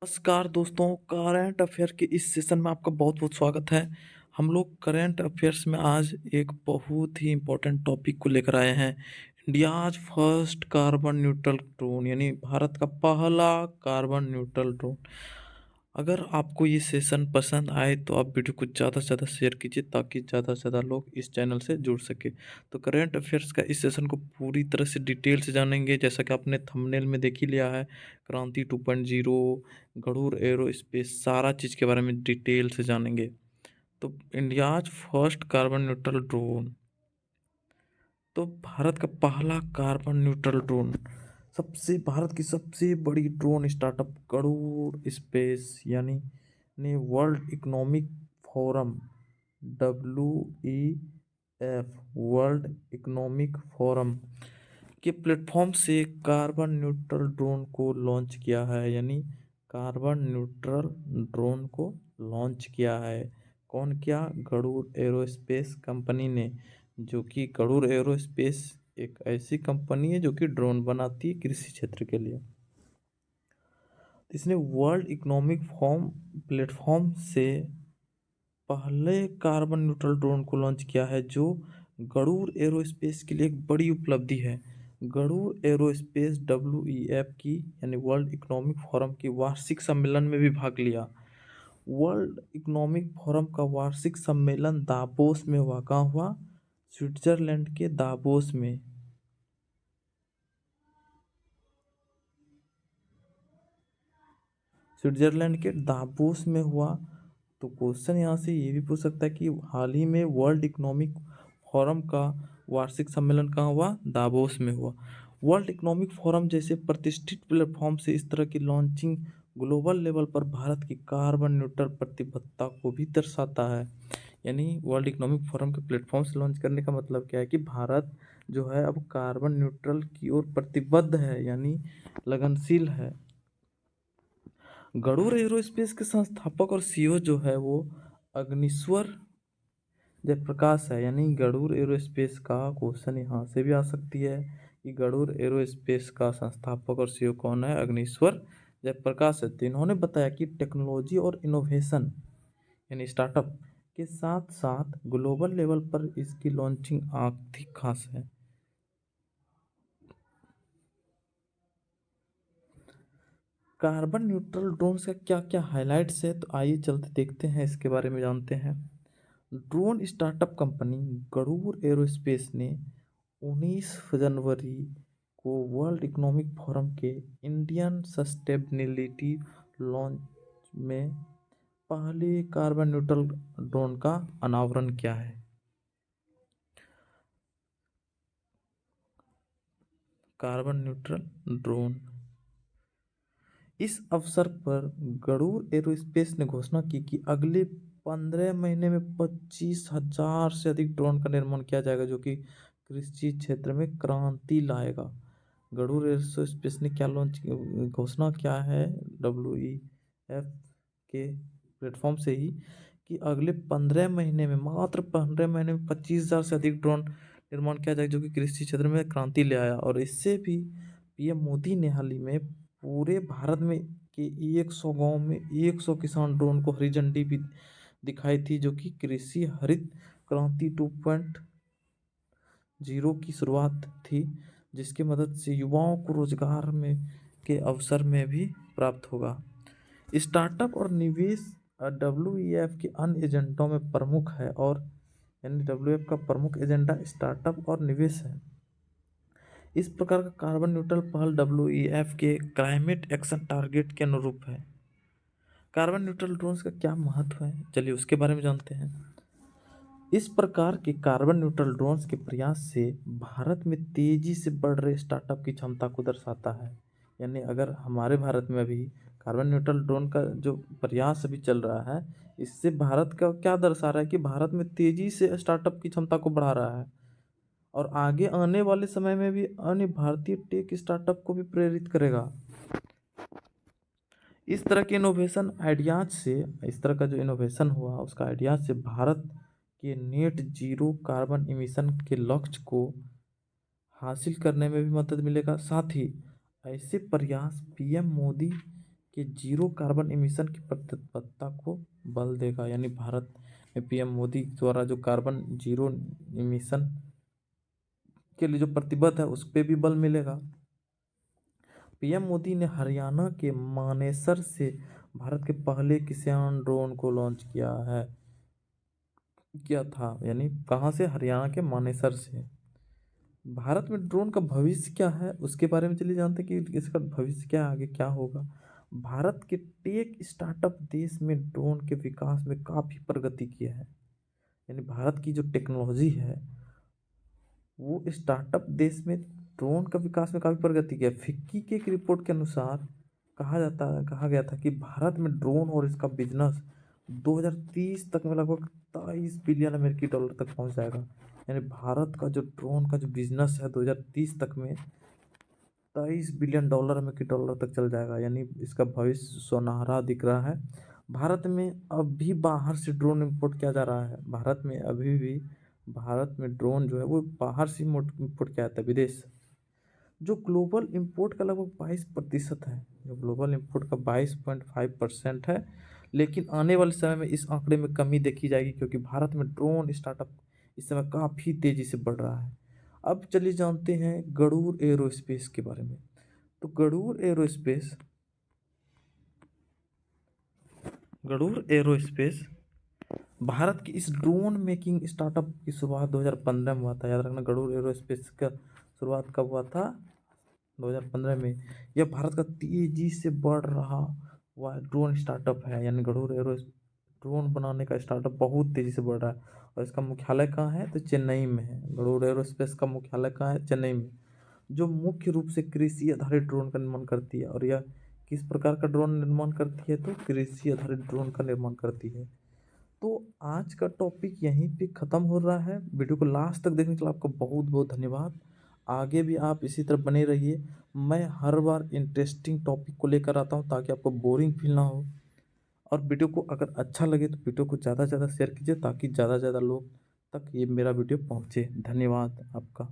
नमस्कार दोस्तों, current affair के इस सेशन में आपका बहुत बहुत स्वागत है। हम लोग करंट अफेयर्स में आज एक बहुत ही इम्पोर्टेंट टॉपिक को लेकर आए हैं। India's first carbon neutral drone, यानी भारत का पहला कार्बन न्यूट्रल ड्रोन। अगर आपको ये सेशन पसंद आए तो आप वीडियो को ज़्यादा से ज़्यादा शेयर कीजिए ताकि ज़्यादा से ज़्यादा लोग इस चैनल से जुड़ सके। तो करंट अफेयर्स का इस सेशन को पूरी तरह से डिटेल से जानेंगे, जैसा कि आपने थंबनेल में देख ही लिया है। क्रांति 2.0, गरुड़ एरो स्पेस, सारा चीज़ के बारे में डिटेल से जानेंगे। तो India's first carbon neutral drone, तो भारत का पहला कार्बन न्यूट्रल ड्रोन, सबसे भारत की सबसे बड़ी ड्रोन स्टार्टअप गरुड़ स्पेस यानी ने world Economic forum WEF, world Economic Forum के प्लेटफॉर्म से कार्बन न्यूट्रल ड्रोन को लॉन्च किया है। यानी कार्बन न्यूट्रल ड्रोन को लॉन्च किया है। कौन किया? गरुड़ एरोस्पेस कंपनी ने, जो कि गरुड़ एरोस्पेस एक ऐसी कंपनी है जो कि ड्रोन बनाती है कृषि क्षेत्र के लिए। इसने वर्ल्ड इकोनॉमिक फॉर्म प्लेटफॉर्म से पहले कार्बन न्यूट्रल ड्रोन को लॉन्च किया है, जो गरुड़ एरोस्पेस के लिए एक बड़ी उपलब्धि है। गरुड़ एरोस्पेस WEF की यानी वर्ल्ड इकोनॉमिक फोरम की वार्षिक सम्मेलन में भी भाग लिया। वर्ल्ड इकोनॉमिक फोरम का वार्षिक सम्मेलन दावोस में हुआ। कहाँ हुआ? स्विट्जरलैंड के दावोस में। स्विट्जरलैंड के दावोस में हुआ। तो क्वेश्चन यहाँ से ये भी पूछ सकता है कि हाल ही में वर्ल्ड इकोनॉमिक फोरम का वार्षिक सम्मेलन कहाँ हुआ? दावोस में हुआ। वर्ल्ड इकोनॉमिक फोरम जैसे प्रतिष्ठित प्लेटफॉर्म से इस तरह की लॉन्चिंग ग्लोबल लेवल पर भारत की कार्बन न्यूट्रल प्रतिबद्धता को भी दर्शाता है। यानी वर्ल्ड इकोनॉमिक फोरम के प्लेटफॉर्म से लॉन्च करने का मतलब क्या है कि भारत जो है अब कार्बन न्यूट्रल की ओर प्रतिबद्ध है, यानी लगनशील है। गरुड़ एरोस्पेस के संस्थापक और CEO जो है वो अग्निश्वर जयप्रकाश है। यानी गरुड़ एरोस्पेस का क्वेश्चन यहाँ से भी आ सकती है कि गरुड़ एरोस्पेस का संस्थापक और CEO कौन है? अग्निश्वर जयप्रकाश है। तो इन्होंने बताया कि टेक्नोलॉजी और इनोवेशन यानी स्टार्टअप के साथ साथ ग्लोबल लेवल पर इसकी लॉन्चिंग अधिक खास है। कार्बन न्यूट्रल ड्रोन्स का क्या क्या हाइलाइट्स है, तो आइए चलते देखते हैं, इसके बारे में जानते हैं। Drone startup company Garuda aerospace ने 19 जनवरी को वर्ल्ड इकोनॉमिक फोरम के इंडियन सस्टेनेबिलिटी लॉन्च में पहले कार्बन न्यूट्रल ड्रोन का अनावरण किया है। कार्बन न्यूट्रल ड्रोन, इस अवसर पर गरुड़ एरोस्पेस ने घोषणा की कि अगले 15 महीने में 25,000 से अधिक ड्रोन का निर्माण किया जाएगा, जो कि कृषि क्षेत्र में क्रांति लाएगा। गरुड़ एरोस्पेस ने क्या लॉन्च घोषणा क्या है WEF के प्लेटफॉर्म से ही कि अगले 15 महीने में, मात्र 15 महीने में 25,000 से अधिक ड्रोन निर्माण किया जाएगा, जो कि कृषि क्षेत्र में क्रांति ले आया। और इससे भी PM मोदी ने हाल ही में पूरे भारत में के 100 गांव में 100 किसान ड्रोन को हरी झंडी भी दिखाई थी, जो कि कृषि हरित क्रांति 2.0 की शुरुआत थी, जिसकी मदद से युवाओं को रोजगार में के अवसर में भी प्राप्त होगा। स्टार्टअप और निवेश WEF के अन्य एजेंडों में प्रमुख है, और यानी WEF का प्रमुख एजेंडा स्टार्टअप और निवेश है। इस प्रकार का कार्बन न्यूट्रल पहल WEF के क्लाइमेट एक्शन टारगेट के अनुरूप है। कार्बन न्यूट्रल ड्रोन्स का क्या महत्व है, चलिए उसके बारे में जानते हैं। इस प्रकार के कार्बन न्यूट्रल ड्रोन्स के प्रयास से भारत में तेजी से बढ़ रहे स्टार्टअप की क्षमता को दर्शाता है। यानी अगर हमारे भारत में अभी कार्बन न्यूट्रल ड्रोन का जो प्रयास अभी चल रहा है, इससे भारत का क्या दर्शा रहा है कि भारत में तेजी से स्टार्टअप की क्षमता को बढ़ा रहा है, और आगे आने वाले समय में भी अन्य भारतीय टेक स्टार्टअप को भी प्रेरित करेगा। इस तरह के इनोवेशन आइडियाज से, इस तरह का जो इनोवेशन हुआ उसका आइडियाज से भारत के नेट जीरो कार्बन इमिशन के लक्ष्य को हासिल करने में भी मदद मिलेगा। साथ ही ऐसे प्रयास PM मोदी कि जीरो कार्बन एमिशन की प्रतिबद्धता को बल देगा। यानी भारत में पीएम मोदी द्वारा जो कार्बन जीरो एमिशन के लिए जो प्रतिबद्ध है उस पर भी बल मिलेगा। पीएम मोदी ने हरियाणा के मानेसर से भारत के पहले किसान ड्रोन को लॉन्च किया था। यानी कहाँ से? हरियाणा के मानेसर से। भारत में ड्रोन का भविष्य क्या है उसके बारे में चलिए जानते हैं कि इसका भविष्य क्या है, आगे क्या होगा। भारत के टेक स्टार्टअप देश में ड्रोन के विकास में काफ़ी प्रगति किया है। यानी भारत की जो टेक्नोलॉजी है वो स्टार्टअप देश में ड्रोन का विकास में काफ़ी प्रगति किया है। फिक्की की एक रिपोर्ट के अनुसार कहा गया था कि भारत में ड्रोन और इसका बिजनेस 2030 तक में लगभग 23 बिलियन अमेरिकी डॉलर तक पहुंच जाएगा। यानी भारत का जो ड्रोन का जो बिजनेस है 2030 तक में 23 बिलियन डॉलर अमेरिकी डॉलर तक चल जाएगा। यानी इसका भविष्य सुनहरा दिख रहा है। भारत में अभी बाहर से ड्रोन इंपोर्ट किया जा रहा है। भारत में ड्रोन जो है वो बाहर से इंपोर्ट किया जाता है, विदेश से। जो ग्लोबल इंपोर्ट का लगभग 22% है, जो ग्लोबल इंपोर्ट का 22.5% है। लेकिन आने वाले समय में इस आंकड़े में कमी देखी जाएगी क्योंकि भारत में ड्रोन स्टार्टअप इस समय काफ़ी तेज़ी से बढ़ रहा है। अब चलिए जानते हैं गरुड़ एरोस्पेस के बारे में। तो गरुड़ एरोस्पेस भारत की इस ड्रोन मेकिंग स्टार्टअप की शुरुआत 2015 में हुआ था। याद रखना, गरुड़ एरोस्पेस का शुरुआत कब हुआ था? 2015 में। यह भारत का तेजी से बढ़ रहा हुआ ड्रोन स्टार्टअप है। यानी गरुड़ एरो ड्रोन बनाने का स्टार्टअप बहुत तेज़ी से बढ़ रहा है। और इसका मुख्यालय कहाँ है? तो चेन्नई में है। गरुड़ एरोस्पेस का मुख्यालय कहाँ है? चेन्नई में। जो मुख्य रूप से कृषि आधारित ड्रोन का निर्माण करती है। और यह किस प्रकार का ड्रोन निर्माण करती है? तो कृषि आधारित ड्रोन का निर्माण करती है। तो आज का टॉपिक यहीं पे ख़त्म हो रहा है। वीडियो को लास्ट तक देखने के लिए आपका बहुत बहुत धन्यवाद। आगे भी आप इसी तरह बने रहिए। मैं हर बार इंटरेस्टिंग टॉपिक को लेकर आता हूँ ताकि आपको बोरिंग फील ना हो। और वीडियो को अगर अच्छा लगे तो वीडियो को ज़्यादा से ज़्यादा शेयर कीजिए ताकि ज़्यादा से ज़्यादा लोग तक ये मेरा वीडियो पहुँचे। धन्यवाद आपका।